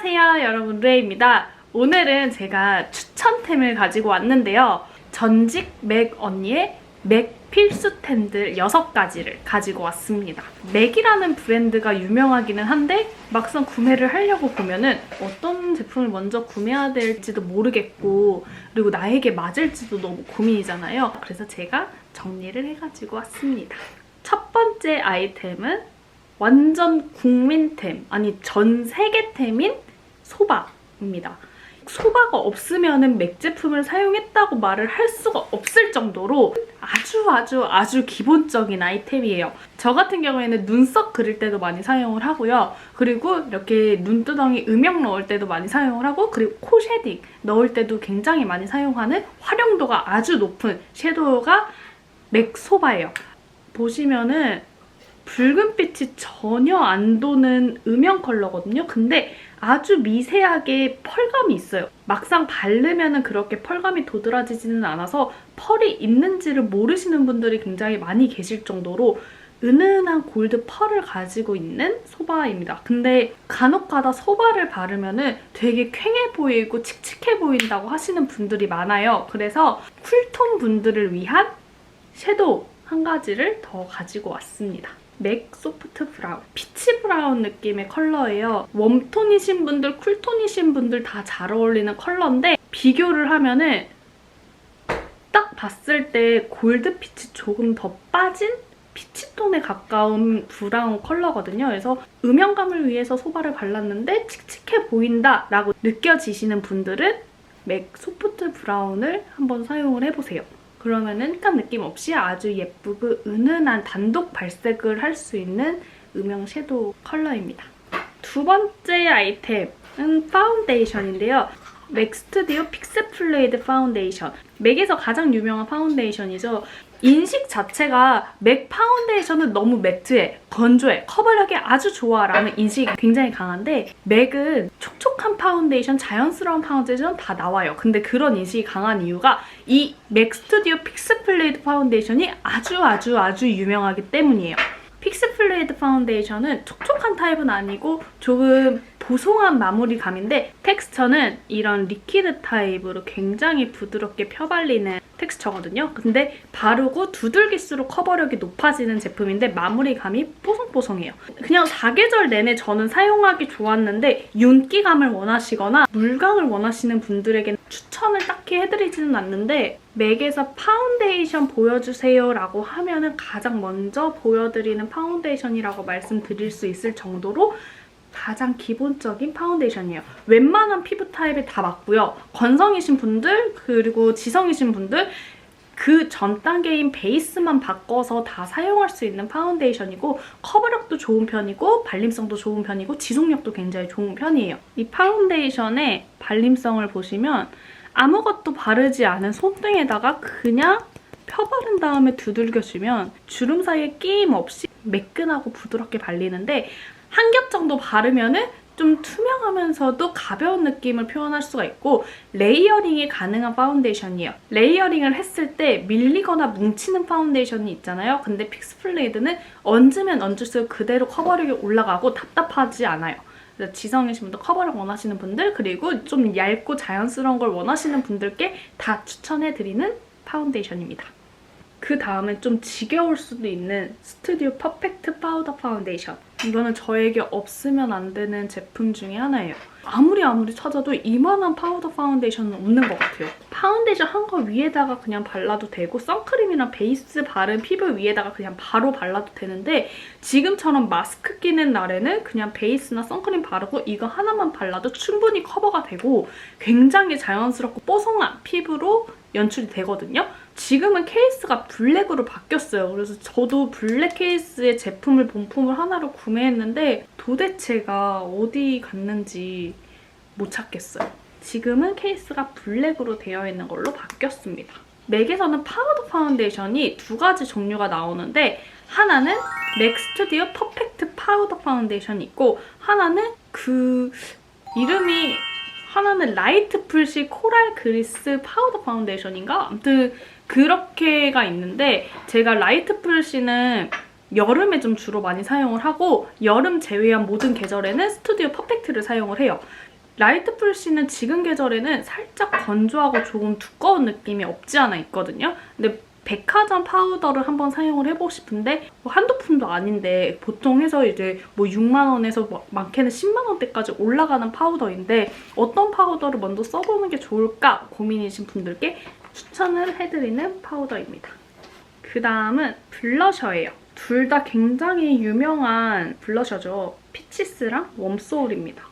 안녕하세요 여러분, 루에입니다. 오늘은 제가 추천템을 가지고 왔는데요. 전직 맥 언니의 맥 필수템들 6가지를 가지고 왔습니다. 맥이라는 브랜드가 유명하기는 한데 막상 구매를 하려고 보면은 어떤 제품을 먼저 구매해야 될지도 모르겠고, 그리고 나에게 맞을지도 너무 고민이잖아요. 그래서 제가 정리를 해가지고 왔습니다. 첫 번째 아이템은 완전 국민템, 아니 전 세계템인 소바입니다. 소바가 없으면은 맥 제품을 사용했다고 말을 할 수가 없을 정도로 아주 기본적인 아이템이에요. 저 같은 경우에는 눈썹 그릴 때도 많이 사용을 하고요. 그리고 이렇게 눈두덩이 음영 넣을 때도 많이 사용을 하고, 그리고 코 쉐딩 넣을 때도 굉장히 많이 사용하는 활용도가 아주 높은 섀도우가 맥 소바예요. 보시면은 붉은빛이 전혀 안 도는 음영 컬러거든요. 근데 아주 미세하게 펄감이 있어요. 막상 바르면 그렇게 펄감이 도드라지지는 않아서 펄이 있는지를 모르시는 분들이 굉장히 많이 계실 정도로 은은한 골드 펄을 가지고 있는 소바입니다. 근데 간혹가다 소바를 바르면 되게 퀭해 보이고 칙칙해 보인다고 하시는 분들이 많아요. 그래서 쿨톤 분들을 위한 섀도우 한 가지를 더 가지고 왔습니다. 맥 소프트 브라운, 피치 브라운 느낌의 컬러예요. 웜톤이신 분들, 쿨톤이신 분들 다 잘 어울리는 컬러인데, 비교를 하면은 딱 봤을 때 골드빛이 조금 더 빠진 피치톤에 가까운 브라운 컬러거든요. 그래서 음영감을 위해서 소바를 발랐는데 칙칙해 보인다라고 느껴지시는 분들은 맥 소프트 브라운을 한번 사용을 해보세요. 그러면은 한 느낌 없이 아주 예쁘고 은은한 단독 발색을 할 수 있는 음영 섀도우 컬러입니다. 두 번째 아이템은 파운데이션인데요. 맥 스튜디오 픽스플레이드 파운데이션. 맥에서 가장 유명한 파운데이션이죠. 인식 자체가 맥 파운데이션은 너무 매트해, 건조해, 커버력이 아주 좋아 라는 인식이 굉장히 강한데, 맥은 촉촉한 파운데이션, 자연스러운 파운데이션 다 나와요. 근데 그런 인식이 강한 이유가 이 맥 스튜디오 픽스플레이드 파운데이션이 아주 유명하기 때문이에요. 픽스플레이드 파운데이션은 촉촉한 타입은 아니고 조금 보송한 마무리감인데, 텍스처는 이런 리퀴드 타입으로 굉장히 부드럽게 펴발리는 텍스처거든요. 근데 바르고 두들길수록 커버력이 높아지는 제품인데 마무리감이 뽀송뽀송해요. 그냥 사계절 내내 저는 사용하기 좋았는데, 윤기감을 원하시거나 물광을 원하시는 분들에게는 추천을 딱히 해드리지는 않는데, 맥에서 파운데이션 보여주세요 라고 하면은 가장 먼저 보여드리는 파운데이션이라고 말씀드릴 수 있을 정도로 가장 기본적인 파운데이션이에요. 웬만한 피부 타입에 다 맞고요. 건성이신 분들, 그리고 지성이신 분들, 그 전 단계인 베이스만 바꿔서 다 사용할 수 있는 파운데이션이고, 커버력도 좋은 편이고 발림성도 좋은 편이고 지속력도 굉장히 좋은 편이에요. 이 파운데이션의 발림성을 보시면 아무것도 바르지 않은 손등에다가 그냥 펴바른 다음에 두들겨주면 주름 사이에 끼임 없이 매끈하고 부드럽게 발리는데, 한 겹 정도 바르면은 좀 투명하면서도 가벼운 느낌을 표현할 수가 있고, 레이어링이 가능한 파운데이션이에요. 레이어링을 했을 때 밀리거나 뭉치는 파운데이션이 있잖아요. 근데 픽스플레이드는 얹으면 얹을수록 그대로 커버력이 올라가고 답답하지 않아요. 그래서 지성이신 분들, 커버력 원하시는 분들, 그리고 좀 얇고 자연스러운 걸 원하시는 분들께 다 추천해드리는 파운데이션입니다. 그 다음에 좀 지겨울 수도 있는 스튜디오 퍼펙트 파우더 파운데이션. 이거는 저에게 없으면 안 되는 제품 중에 하나예요. 아무리 찾아도 이만한 파우더 파운데이션은 없는 것 같아요. 파운데이션 한 거 위에다가 그냥 발라도 되고, 선크림이랑 베이스 바른 피부 위에다가 그냥 바로 발라도 되는데, 지금처럼 마스크 끼는 날에는 그냥 베이스나 선크림 바르고 이거 하나만 발라도 충분히 커버가 되고 굉장히 자연스럽고 뽀송한 피부로 연출이 되거든요. 지금은 케이스가 블랙으로 바뀌었어요. 그래서 저도 블랙 케이스의 제품을 본품을 하나로 구매했는데 도대체가 어디 갔는지 못 찾겠어요. 지금은 케이스가 블랙으로 되어 있는 걸로 바뀌었습니다. 맥에서는 파우더 파운데이션이 두 가지 종류가 나오는데, 하나는 맥 스튜디오 퍼펙트 파우더 파운데이션이 있고, 하나는 하나는 라이트 풀시 코랄 그리스 파우더 파운데이션인가? 아무튼 그렇게가 있는데, 제가 라이트 풀시는 여름에 좀 주로 많이 사용을 하고, 여름 제외한 모든 계절에는 스튜디오 퍼펙트를 사용을 해요. 라이트 브러쉬는 지금 계절에는 살짝 건조하고 조금 두꺼운 느낌이 없지 않아 있거든요. 근데 백화점 파우더를 한번 사용을 해보고 싶은데 뭐 한두 푼도 아닌데 보통 해서 이제 뭐 6만 원에서 많게는 10만 원대까지 올라가는 파우더인데 어떤 파우더를 먼저 써보는 게 좋을까 고민이신 분들께 추천을 해드리는 파우더입니다. 그 다음은 블러셔예요. 둘 다 굉장히 유명한 블러셔죠. 피치스랑 웜소울입니다.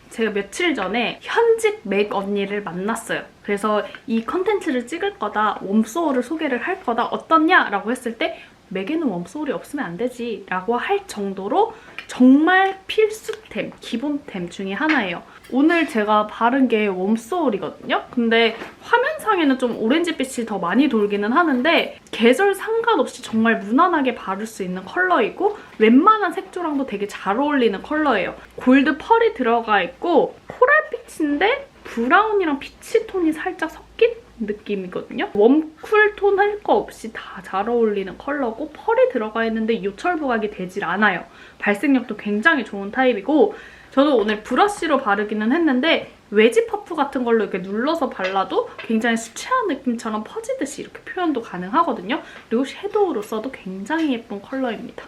제가 며칠 전에 현직 맥 언니를 만났어요. 그래서 이 컨텐츠를 찍을 거다, 웜소울을 소개를 할 거다, 어떻냐라고 했을 때 맥에는 웜소울이 없으면 안 되지 라고 할 정도로 정말 필수템, 기본템 중에 하나예요. 오늘 제가 바른 게 웜소울이거든요. 근데 화면상에는 좀 오렌지빛이 더 많이 돌기는 하는데 계절 상관없이 정말 무난하게 바를 수 있는 컬러이고 웬만한 색조랑도 되게 잘 어울리는 컬러예요. 골드 펄이 들어가 있고 코랄빛인데 브라운이랑 피치톤이 살짝 섞인 느낌이거든요. 웜쿨톤 할 거 없이 다 잘 어울리는 컬러고 펄이 들어가 있는데 요철 부각이 되질 않아요. 발색력도 굉장히 좋은 타입이고 저도 오늘 브러쉬로 바르기는 했는데 웨지 퍼프 같은 걸로 이렇게 눌러서 발라도 굉장히 수채화 느낌처럼 퍼지듯이 이렇게 표현도 가능하거든요. 그리고 섀도우로 써도 굉장히 예쁜 컬러입니다.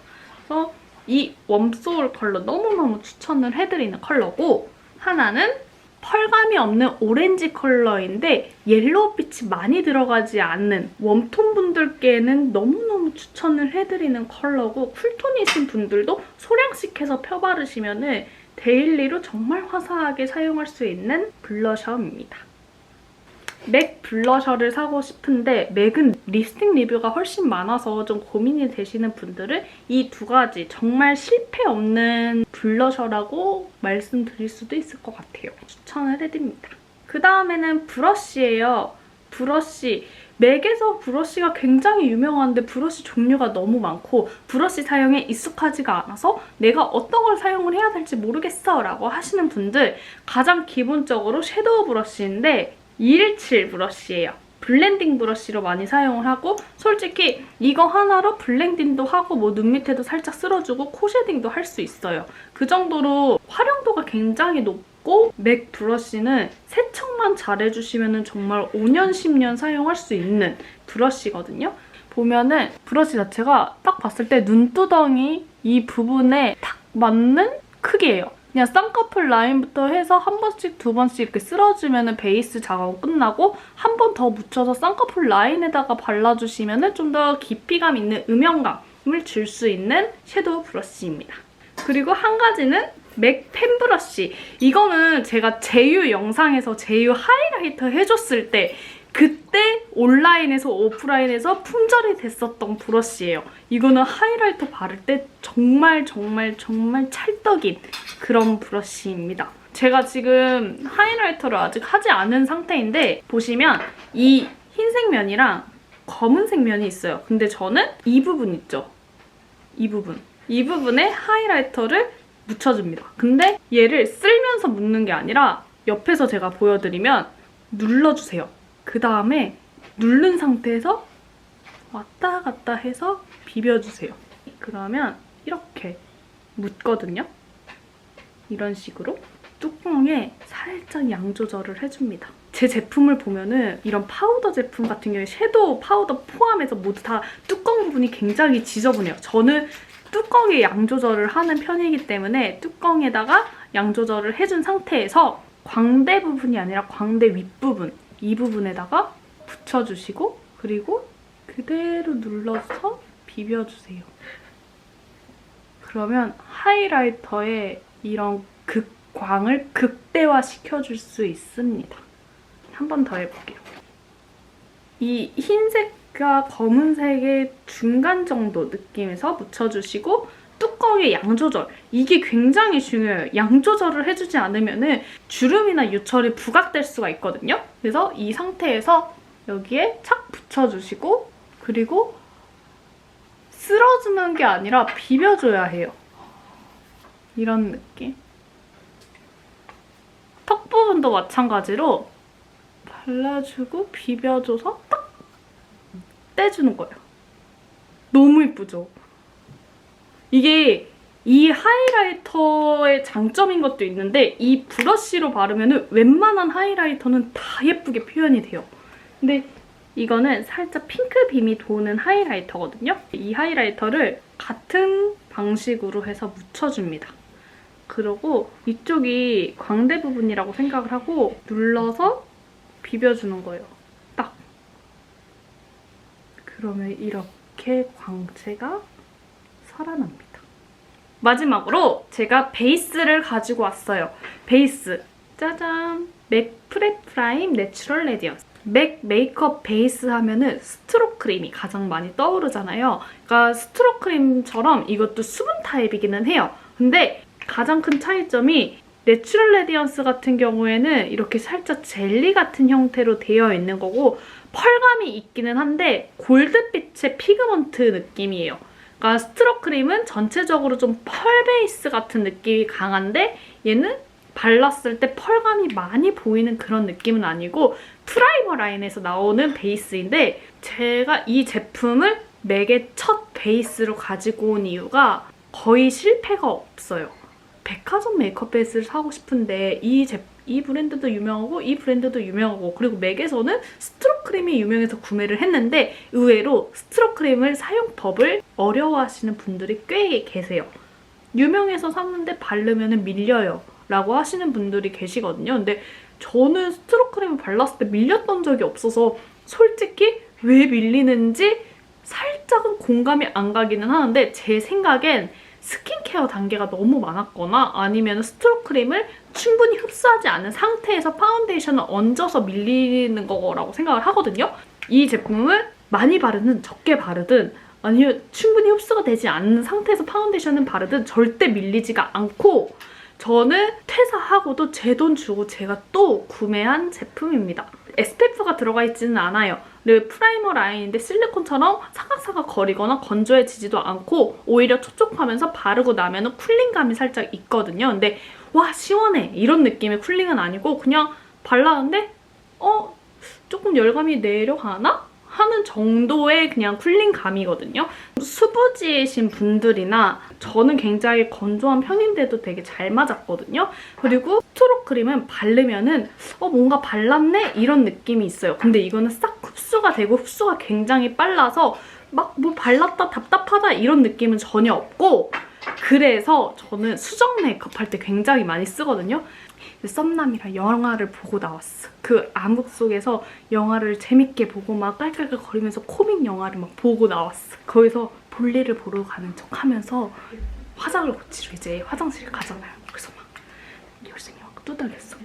그래서 이 웜소울 컬러 너무너무 추천을 해드리는 컬러고 하나는 펄감이 없는 오렌지 컬러인데 옐로우빛이 많이 들어가지 않는 웜톤 분들께는 너무너무 추천을 해드리는 컬러고 쿨톤이신 분들도 소량씩 해서 펴바르시면 데일리로 정말 화사하게 사용할 수 있는 블러셔입니다. 맥 블러셔를 사고 싶은데 맥은 립스틱 리뷰가 훨씬 많아서 좀 고민이 되시는 분들은 이 두 가지 정말 실패 없는 블러셔라고 말씀드릴 수도 있을 것 같아요. 추천을 해드립니다. 그 다음에는 브러쉬예요. 브러쉬. 맥에서 브러쉬가 굉장히 유명한데 브러쉬 종류가 너무 많고 브러쉬 사용에 익숙하지가 않아서 내가 어떤 걸 사용을 해야 될지 모르겠어 라고 하시는 분들 가장 기본적으로 섀도우 브러쉬인데 217 브러쉬예요. 블렌딩 브러쉬로 많이 사용을 하고 솔직히 이거 하나로 블렌딩도 하고 뭐 눈 밑에도 살짝 쓸어주고 코 쉐딩도 할 수 있어요. 그 정도로 활용도가 굉장히 높고 맥 브러쉬는 세척만 잘해주시면 정말 5년, 10년 사용할 수 있는 브러쉬거든요. 보면은 브러쉬 자체가 딱 봤을 때 눈두덩이 이 부분에 딱 맞는 크기예요. 그냥 쌍꺼풀 라인부터 해서 한 번씩, 두 번씩 이렇게 쓸어주면 베이스 작업은 끝나고 한 번 더 묻혀서 쌍꺼풀 라인에다가 발라주시면 좀 더 깊이감 있는 음영감을 줄 수 있는 섀도우 브러쉬입니다. 그리고 한 가지는 맥 펜 브러쉬. 이거는 제가 제유 영상에서 제유 하이라이터 해줬을 때 그때 온라인에서 오프라인에서 품절이 됐었던 브러쉬예요. 이거는 하이라이터 바를 때 정말 찰떡인 그런 브러쉬입니다. 제가 지금 하이라이터를 아직 하지 않은 상태인데 보시면 이 흰색 면이랑 검은색 면이 있어요. 근데 저는 이 부분 있죠? 이 부분에 하이라이터를 묻혀줍니다. 근데 얘를 쓸면서 묻는 게 아니라 옆에서 제가 보여드리면 눌러주세요. 그 다음에 누른 상태에서 왔다 갔다 해서 비벼주세요. 그러면 이렇게 묻거든요. 이런 식으로 뚜껑에 살짝 양 조절을 해줍니다. 제 제품을 보면은 이런 파우더 제품 같은 경우에 섀도우 파우더 포함해서 모두 다 뚜껑 부분이 굉장히 지저분해요. 저는 뚜껑에 양 조절을 하는 편이기 때문에 뚜껑에다가 양 조절을 해준 상태에서 광대 부분이 아니라 광대 윗부분 이 부분에다가 붙여주시고 그리고 그대로 눌러서 비벼주세요. 그러면 하이라이터에 이런 극광을 극대화시켜줄 수 있습니다. 한 번 더 해볼게요. 이 흰색과 검은색의 중간 정도 느낌에서 묻혀주시고 뚜껑의 양 조절. 이게 굉장히 중요해요. 양 조절을 해주지 않으면 주름이나 요철이 부각될 수가 있거든요. 그래서 이 상태에서 여기에 착 붙여주시고 그리고 쓸어주는 게 아니라 비벼줘야 해요. 이런 느낌. 턱 부분도 마찬가지로 발라주고 비벼줘서 딱 떼주는 거예요. 너무 예쁘죠? 이게 이 하이라이터의 장점인 것도 있는데 이 브러쉬로 바르면 웬만한 하이라이터는 다 예쁘게 표현이 돼요. 근데 이거는 살짝 핑크빔이 도는 하이라이터거든요. 이 하이라이터를 같은 방식으로 해서 묻혀줍니다. 그리고 이쪽이 광대 부분이라고 생각을 하고 눌러서 비벼주는 거예요. 딱. 그러면 이렇게 광채가 살아납니다. 마지막으로 제가 베이스를 가지고 왔어요. 베이스. 짜잔! 맥 프레 프라임 내추럴 레디언스. 맥 메이크업 베이스 하면은 스트록 크림이 가장 많이 떠오르잖아요. 그러니까 스트록 크림처럼 이것도 수분 타입이기는 해요. 근데 가장 큰 차이점이 내추럴 레디언스 같은 경우에는 이렇게 살짝 젤리 같은 형태로 되어 있는 거고 펄감이 있기는 한데 골드빛의 피그먼트 느낌이에요. 그러니까 스트록 크림은 전체적으로 좀 펄 베이스 같은 느낌이 강한데 얘는 발랐을 때 펄감이 많이 보이는 그런 느낌은 아니고 프라이머 라인에서 나오는 베이스인데 제가 이 제품을 맥의 첫 베이스로 가지고 온 이유가 거의 실패가 없어요. 백화점 메이크업 베이스를 사고 싶은데 이 브랜드도 유명하고 이 브랜드도 유명하고 그리고 맥에서는 스트록 크림이 유명해서 구매를 했는데 의외로 스트록 크림을 사용법을 어려워하시는 분들이 꽤 계세요. 유명해서 샀는데 바르면 밀려요 라고 하시는 분들이 계시거든요. 근데 저는 스트록 크림을 발랐을 때 밀렸던 적이 없어서 솔직히 왜 밀리는지 살짝은 공감이 안 가기는 하는데 제 생각엔 스킨케어 단계가 너무 많았거나 아니면 스트록 크림을 충분히 흡수하지 않은 상태에서 파운데이션을 얹어서 밀리는 거라고 생각을 하거든요. 이 제품을 많이 바르든 적게 바르든 아니면 충분히 흡수가 되지 않는 상태에서 파운데이션을 바르든 절대 밀리지가 않고 저는 퇴사하고도 제 돈 주고 제가 또 구매한 제품입니다. SPF가 들어가 있지는 않아요. 그리고 프라이머 라인인데 실리콘처럼 사각사각 거리거나 건조해지지도 않고 오히려 촉촉하면서 바르고 나면 쿨링감이 살짝 있거든요. 근데 와 시원해 이런 느낌의 쿨링은 아니고 그냥 발랐는데 조금 열감이 내려가나? 하는 정도의 그냥 쿨링감이거든요. 수부지이신 분들이나 저는 굉장히 건조한 편인데도 되게 잘 맞았거든요. 그리고 스트록 크림은 바르면은 뭔가 발랐네? 이런 느낌이 있어요. 근데 이거는 싹 흡수가 되고 흡수가 굉장히 빨라서 막 뭐 발랐다 답답하다 이런 느낌은 전혀 없고 그래서 저는 수정 메이크업 할 때 굉장히 많이 쓰거든요. 썸남이랑 영화를 보고 나왔어. 그 암흑 속에서 영화를 재밌게 보고 막 깔깔깔 거리면서 코믹 영화를 막 보고 나왔어. 거기서 볼일을 보러 가는 척 하면서 화장을 고치러 이제 화장실 가잖아요. 그래서 막 열심히 막 두들겼어.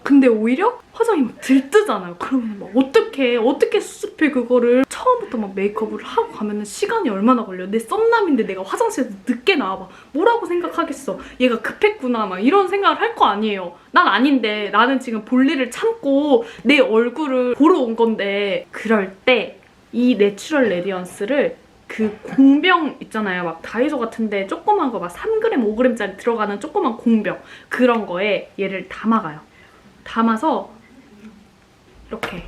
근데 오히려 화장이 막 들뜨잖아요. 그러면 막 어떻게 수습해 그거를. 처음부터 막 메이크업을 하고 가면 시간이 얼마나 걸려. 내 썸남인데 내가 화장실에서 늦게 나와봐. 뭐라고 생각하겠어. 얘가 급했구나 막 이런 생각을 할 거 아니에요. 난 아닌데 나는 지금 볼일을 참고 내 얼굴을 보러 온 건데 그럴 때 이 내추럴 레디언스를 그 공병 있잖아요. 막 다이소 같은데 조그만 거 막 3g, 5g짜리 들어가는 조그만 공병 그런 거에 얘를 담아가요. 담아서 이렇게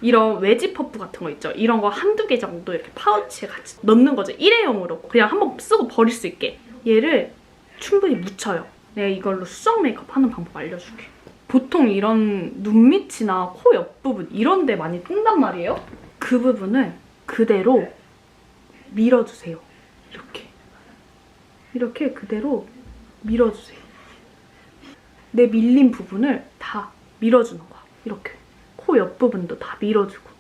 이런 외지 퍼프 같은 거 있죠? 이런 거 한두 개 정도 이렇게 파우치에 같이 넣는 거죠. 일회용으로. 그냥 한번 쓰고 버릴 수 있게. 얘를 충분히 묻혀요. 내가 이걸로 수정 메이크업 하는 방법 알려줄게. 보통 이런 눈 밑이나 코 옆부분 이런 데 많이 뜬단 말이에요. 그 부분을 그대로 밀어주세요. 이렇게 그대로 밀어주세요. 내 밀린 부분을 다 밀어주는 거야. 이렇게. 코 옆부분도 다 밀어주고.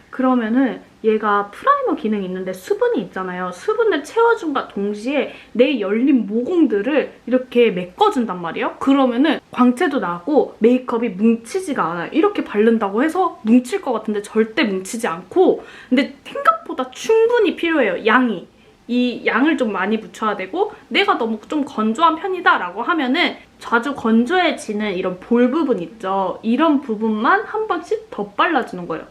그러면은 얘가 프라이머 기능이 있는데 수분이 있잖아요. 수분을 채워준과 동시에 내 열린 모공들을 이렇게 메꿔준단 말이에요. 그러면은 광채도 나고 메이크업이 뭉치지가 않아요. 이렇게 바른다고 해서 뭉칠 것 같은데 절대 뭉치지 않고 근데 생각보다 충분히 필요해요. 양이. 이 양을 좀 많이 묻혀야 되고 내가 너무 좀 건조한 편이다 라고 하면은 자주 건조해지는 이런 볼 부분 있죠. 이런 부분만 한 번씩 더 발라주는 거예요.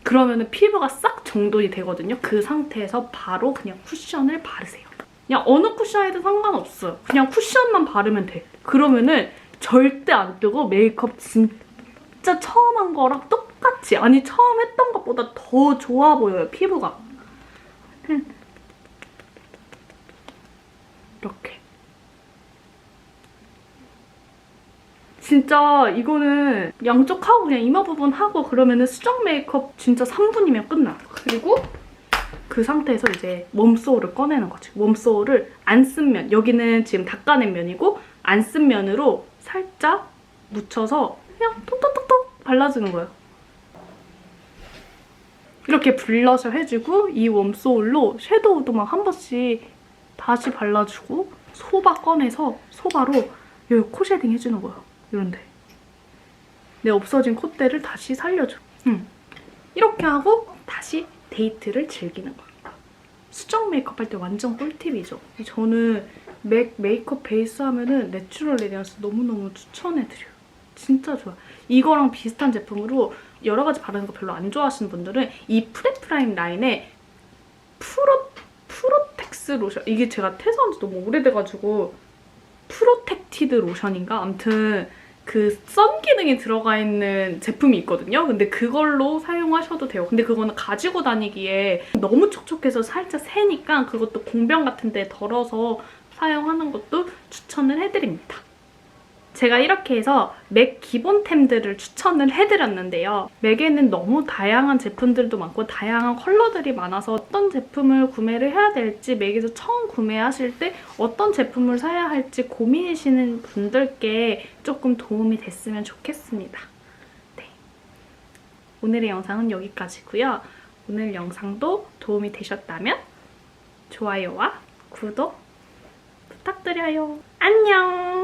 그러면은 피부가 싹 정돈이 되거든요. 그 상태에서 바로 그냥 쿠션을 바르세요. 그냥 어느 쿠션이든 상관없어요. 그냥 쿠션만 바르면 돼. 그러면은 절대 안 뜨고 메이크업 진짜 처음 한 거랑 똑같이 아니 처음 했던 것보다 더 좋아 보여요. 피부가. 이렇게. 진짜 이거는 양쪽 하고 그냥 이마 부분 하고 그러면은 수정 메이크업 진짜 3분이면 끝나. 그리고 그 상태에서 이제 웜소울을 꺼내는 거지. 웜소울을 안 쓴 면, 여기는 지금 닦아낸 면이고 안 쓴 면으로 살짝 묻혀서 그냥 톡톡톡톡 발라주는 거예요. 이렇게 블러셔 해주고 이 웜소울로 섀도우도 막 한 번씩 다시 발라주고 소바 꺼내서 소바로 여기 코 쉐딩 해주는 거예요. 이런데. 내 없어진 콧대를 다시 살려줘. 이렇게 하고 다시 데이트를 즐기는 거예요. 수정 메이크업 할 때 완전 꿀팁이죠. 저는 맥 메이크업 베이스 하면은 내추럴 레디언스 너무너무 추천해드려요. 진짜 좋아. 이거랑 비슷한 제품으로 여러 가지 바르는 거 별로 안 좋아하시는 분들은 이 프레프라임 라인에 프로텍스 로션. 이게 제가 퇴사한 지 너무 오래돼가지고 프로텍티드 로션인가? 아무튼 그 선 기능이 들어가 있는 제품이 있거든요. 근데 그걸로 사용하셔도 돼요. 근데 그거는 가지고 다니기에 너무 촉촉해서 살짝 새니까 그것도 공병 같은 데 덜어서 사용하는 것도 추천을 해드립니다. 제가 이렇게 해서 맥 기본템들을 추천을 해드렸는데요. 맥에는 너무 다양한 제품들도 많고 다양한 컬러들이 많아서 어떤 제품을 구매를 해야 될지, 맥에서 처음 구매하실 때 어떤 제품을 사야 할지 고민이시는 분들께 조금 도움이 됐으면 좋겠습니다. 네. 오늘의 영상은 여기까지고요. 오늘 영상도 도움이 되셨다면 좋아요와 구독 부탁드려요. 안녕!